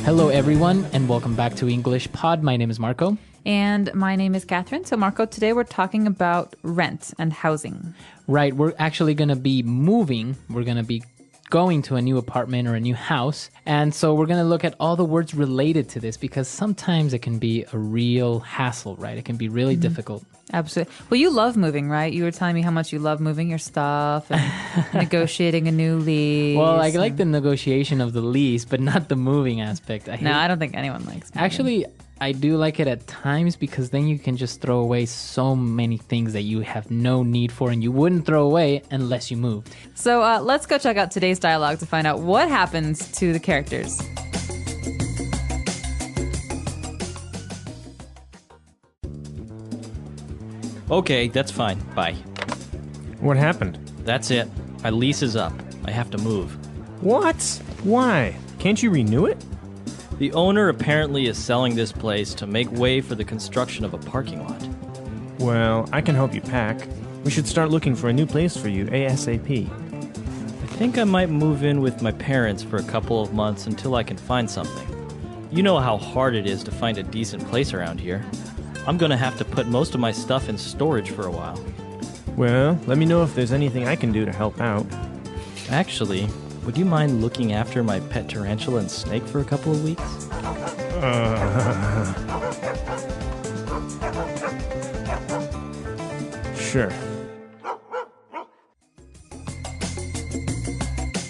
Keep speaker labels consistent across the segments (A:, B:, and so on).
A: Hello, everyone, and welcome back to EnglishPod. My name is Marco.
B: And my name is Catherine. So, Marco, today we're talking about rent and housing.
A: Right, we're actually going to be moving. We're going to be going to a new apartment or a new house. And so we're going to look at all the words related to this because sometimes it can be a real hassle, right? It can be really difficult.
B: Absolutely. Well, you love moving, right? You were telling me how much you love moving your stuff and negotiating a new lease.
A: Well, I like the negotiation of the lease, but not the moving aspect.
B: I don't think anyone likes moving.
A: Actually, I do like it at times because then you can just throw away so many things that you have no need for and you wouldn't throw away unless you moved.
B: So let's go check out today's dialogue to find out what happens to the characters.
C: Okay, that's fine. Bye.
D: What happened?
C: That's it. My lease is up. I have to move.
D: What? Why? Can't you renew it?
C: The owner apparently is selling this place to make way for the construction of a parking lot.
D: Well, I can help you pack. We should start looking for a new place for you ASAP.
C: I think I might move in with my parents for a couple of months until I can find something. You know how hard it is to find a decent place around here. I'm gonna have to put most of my stuff in storage for a while.
D: Well, let me know if there's anything I can do to help out.
C: Actually, would you mind looking after my pet tarantula and snake for a couple of weeks?
D: Sure.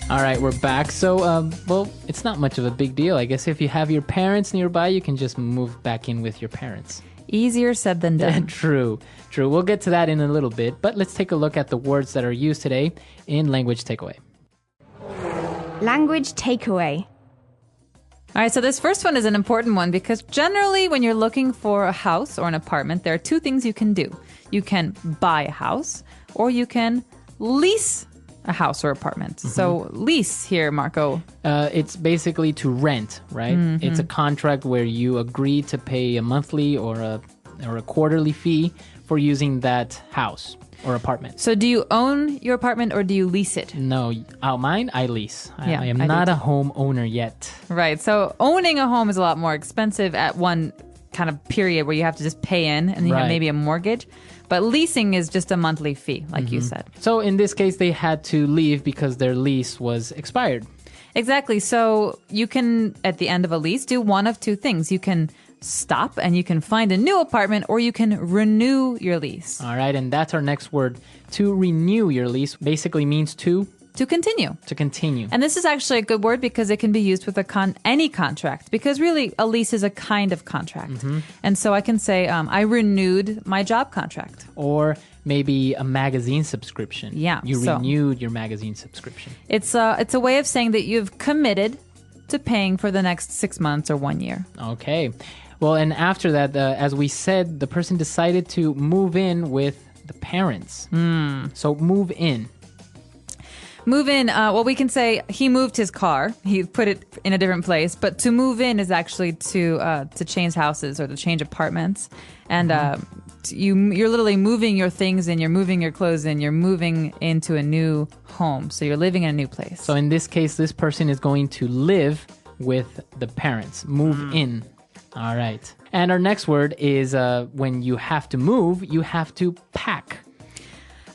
A: All right, we're back. So, well, it's not much of a big deal. I guess if you have your parents nearby, you can just move back in with your parents.
B: Easier said than done.
A: True. We'll get to that in a little bit, but let's take a look at the words that are used today in Language Takeaway.
E: Language takeaway.
B: All right, so this first one is an important one because generally when you're looking for a house or an apartment, there are two things you can do. You can buy a house or you can lease a house or apartment. Mm-hmm. So lease here, Marco.
A: It's basically to rent, right? Mm-hmm. It's a contract where you agree to pay a monthly or a quarterly fee for using that house or apartment.
B: So do you own your apartment or do you lease it?
A: No, mine, I lease.
B: Yeah,
A: I am not a homeowner yet.
B: Right. So owning a home is a lot more expensive at one kind of period where you have to just pay in and you have maybe a mortgage. But leasing is just a monthly fee, like you said.
A: So in this case, they had to leave because their lease was expired.
B: Exactly. So you can, at the end of a lease, do one of two things. You can stop and you can find a new apartment or you can renew your lease.
A: All right. And that's our next word. To renew your lease basically means to
B: continue.
A: To continue.
B: And this is actually a good word because it can be used with any contract because really a lease is a kind of contract. Mm-hmm. And so I can say I renewed my job contract.
A: Or maybe a magazine subscription.
B: Yeah.
A: You renewed your magazine subscription.
B: It's a way of saying that you've committed to paying for the next 6 months or 1 year.
A: Okay. Well, and after that, as we said, the person decided to move in with the parents. So move in.
B: Move in, well, we can say he moved his car. He put it in a different place. But to move in is actually to change houses or to change apartments. And you're literally moving your things in, you're moving your clothes in, you're moving into a new home. So you're living in a new place.
A: So in this case, this person is going to live with the parents. Move in. All right. And our next word is when you have to move, you have to pack.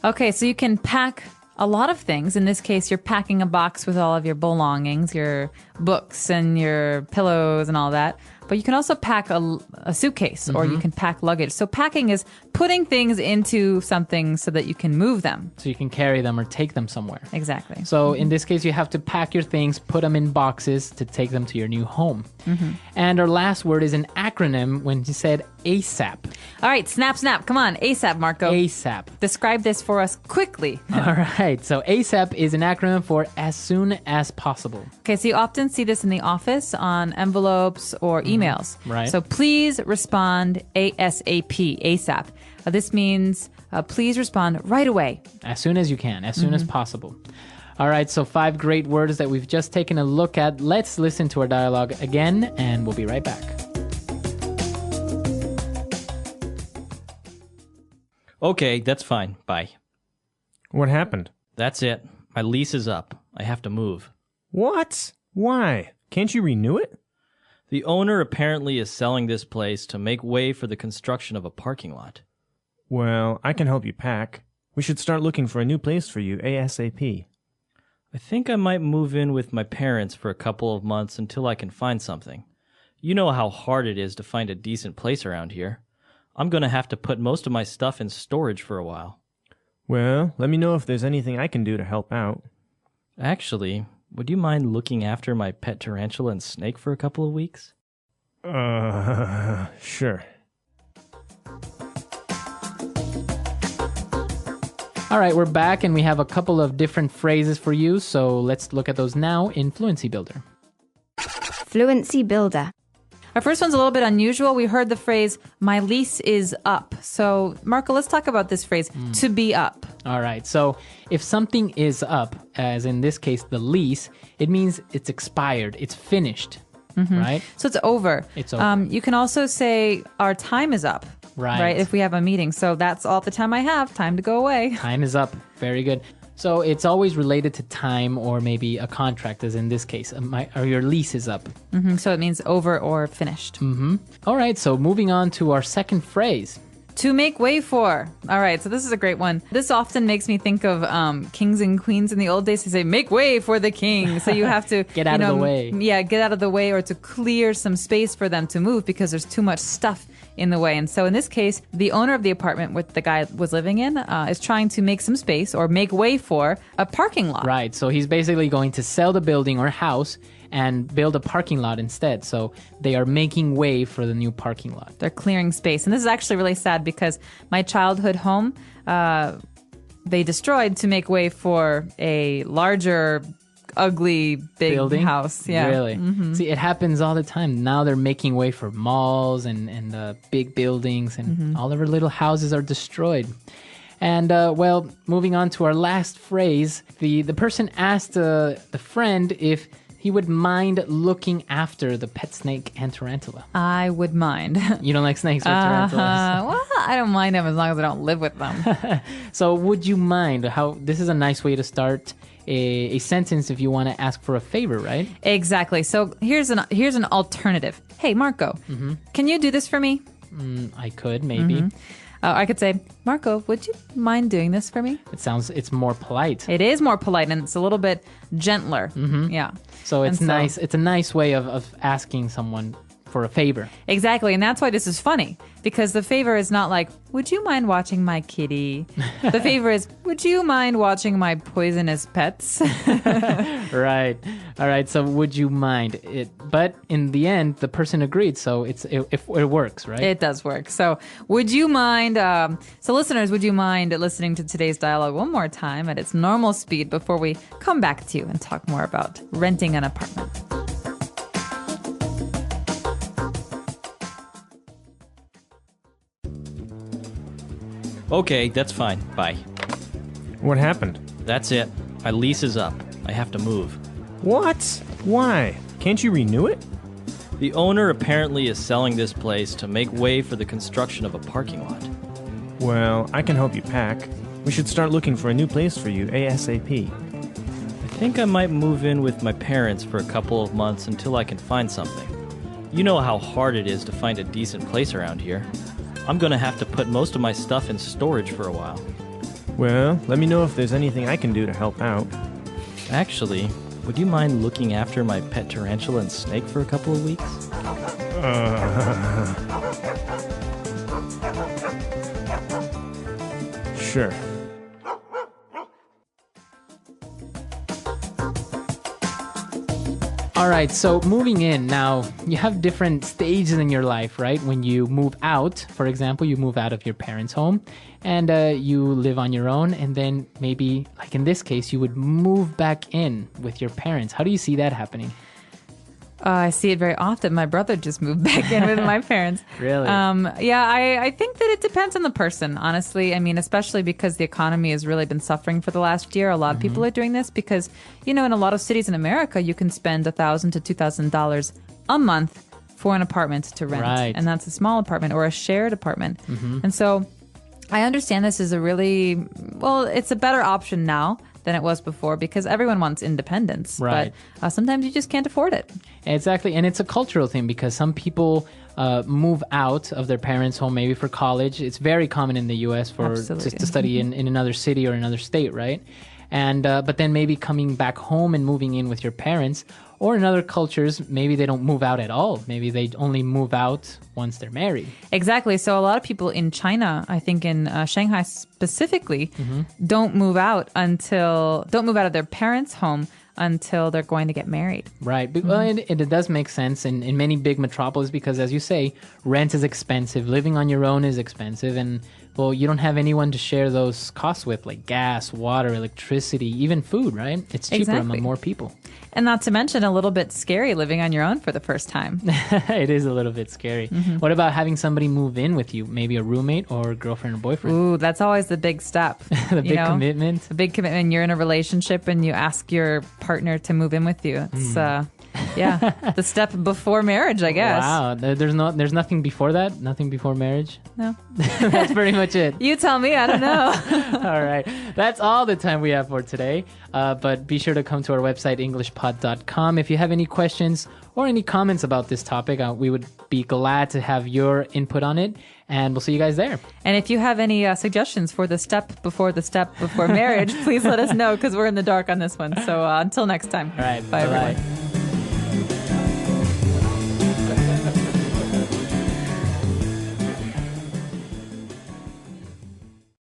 B: Okay, so you can pack a lot of things. In this case, you're packing a box with all of your belongings, your books and your pillows and all that. But you can also pack a suitcase or you can pack luggage. So packing is putting things into something so that you can move them.
A: So you can carry them or take them somewhere.
B: Exactly.
A: So in this case, you have to pack your things, put them in boxes to take them to your new home. And our last word is an acronym when you said ASAP.
B: All right, snap. Come on, ASAP, Marco.
A: ASAP.
B: Describe this for us quickly.
A: All right. So ASAP is an acronym for as soon as possible.
B: Okay, so you often see this in the office on envelopes or emails.
A: Right.
B: So please respond ASAP, ASAP. This means please respond right away.
A: As soon as you can, as soon as possible. All right, so 5 great words that we've just taken a look at. Let's listen to our dialogue again, and we'll be right back.
C: Okay, that's fine. Bye.
D: What happened?
C: That's it. My lease is up. I have to move.
D: What? Why? Can't you renew it?
C: The owner apparently is selling this place to make way for the construction of a parking lot.
D: Well, I can help you pack. We should start looking for a new place for you ASAP.
C: I think I might move in with my parents for a couple of months until I can find something. You know how hard it is to find a decent place around here. I'm going to have to put most of my stuff in storage for a while.
D: Well, let me know if there's anything I can do to help out.
C: Actually, would you mind looking after my pet tarantula and snake for a couple of weeks?
D: Sure.
A: All right, we're back and we have a couple of different phrases for you. So let's look at those now in Fluency Builder.
E: Fluency Builder.
B: Our first one's a little bit unusual. We heard the phrase, my lease is up. So, Marco, let's talk about this phrase, to be up.
A: All right, so if something is up, as in this case, the lease, it means it's expired, it's finished, right?
B: So it's over.
A: It's over.
B: You can also say, our time is up.
A: Right.
B: If we have a meeting. So that's all the time I have. Time to go away.
A: Time is up. Very good. So it's always related to time or maybe a contract, as in this case, or your lease is up.
B: So it means over or finished.
A: All right, so moving on to our second phrase.
B: To make way for. All right, so this is a great one. This often makes me think of kings and queens in the old days. They say, make way for the king. So you have to
A: Get out of the way.
B: Yeah, get out of the way or to clear some space for them to move because there's too much stuff in the way. And so in this case, the owner of the apartment which the guy was living in is trying to make some space or make way for a parking lot.
A: Right, so he's basically going to sell the building or house and build a parking lot instead. So they are making way for the new parking lot.
B: They're clearing space. And this is actually really sad because my childhood home, they destroyed to make way for a larger, ugly, big
A: Building?
B: house. Yeah.
A: Really? See, it happens all the time. Now they're making way for malls and big buildings, and all of our little houses are destroyed. And, well, moving on to our last phrase, the person asked the friend if he would mind looking after the pet snake and tarantula.
B: I would mind.
A: You don't like snakes or tarantulas?
B: Well, I don't mind them as long as I don't live with them.
A: So would you mind? This is a nice way to start a sentence if you want to ask for a favor, right?
B: Exactly. So here's an alternative. Hey, Marco, can you do this for me?
A: I could, maybe.
B: I could say, Marco, would you mind doing this for me?
A: It's more polite.
B: It is more polite and it's a little bit gentler. Yeah.
A: So it's
B: And
A: nice. It's a nice way of asking someone for a favor.
B: Exactly. And that's why this is funny because the favor is not like, would you mind watching my kitty? The favor is, would you mind watching my poisonous pets?
A: Right. All right. So would you mind it? But in the end, the person agreed. So it works, right?
B: It does work. So would you mind, so listeners, would you mind listening to today's dialogue one more time at its normal speed before we come back to you and talk more about renting an apartment?
C: Okay, that's fine. Bye.
D: What happened?
C: That's it. My lease is up. I have to move.
D: What? Why? Can't you renew it?
C: The owner apparently is selling this place to make way for the construction of a parking lot.
D: Well, I can help you pack. We should start looking for a new place for you ASAP.
C: I think I might move in with my parents for a couple of months until I can find something. You know how hard it is to find a decent place around here. I'm going to have to put most of my stuff in storage for a while.
D: Well, let me know if there's anything I can do to help out.
C: Actually, would you mind looking after my pet tarantula and snake for a couple of weeks?
D: Sure.
A: All right, so moving in now, you have different stages in your life, right? When you move out, for example, you move out of your parents' home and you live on your own. And then maybe, like in this case, you would move back in with your parents. How do you see that happening?
B: I see it very often. My brother just moved back in with my parents.
A: Really?
B: Yeah, I think that it depends on the person, honestly. I mean, especially because the economy has really been suffering for the last year. A lot of people are doing this because, in a lot of cities in America, you can spend $1,000 to $2,000 a month for an apartment to rent.
A: Right.
B: And that's a small apartment or a shared apartment. And so I understand this is it's a better option now than it was before because everyone wants independence.
A: Right.
B: But sometimes you just can't afford it.
A: Exactly. And it's a cultural thing because some people move out of their parents' home maybe for college. It's very common in the U.S. to study in another city or another state, right? And but then maybe coming back home and moving in with your parents. Or in other cultures, maybe they don't move out at all. Maybe they only move out once they're married.
B: Exactly. So a lot of people in China, I think in Shanghai specifically, don't move out of their parents' home until they're going to get married.
A: Right. Well, it does make sense in many big metropolis because, as you say, rent is expensive. Living on your own is expensive. And, well, you don't have anyone to share those costs with, like gas, water, electricity, even food, right? It's cheaper among more people.
B: And not to mention a little bit scary living on your own for the first time.
A: It is a little bit scary. What about having somebody move in with you? Maybe a roommate or a girlfriend or boyfriend?
B: Ooh, that's always the big step.
A: The big commitment.
B: The big commitment. You're in a relationship and you ask your partner to move in with you. It's the step before marriage, I guess.
A: Wow. There's nothing before that? Nothing before marriage?
B: No.
A: That's pretty much it.
B: You tell me. I don't know.
A: All right. That's all the time we have for today. But be sure to come to our website, EnglishPod.com. If you have any questions or any comments about this topic, we would be glad to have your input on it. And we'll see you guys there.
B: And if you have any suggestions for the step before marriage, please let us know because we're in the dark on this one. So until next time.
A: All right.
B: Bye,
A: Bye-bye.
B: everyone.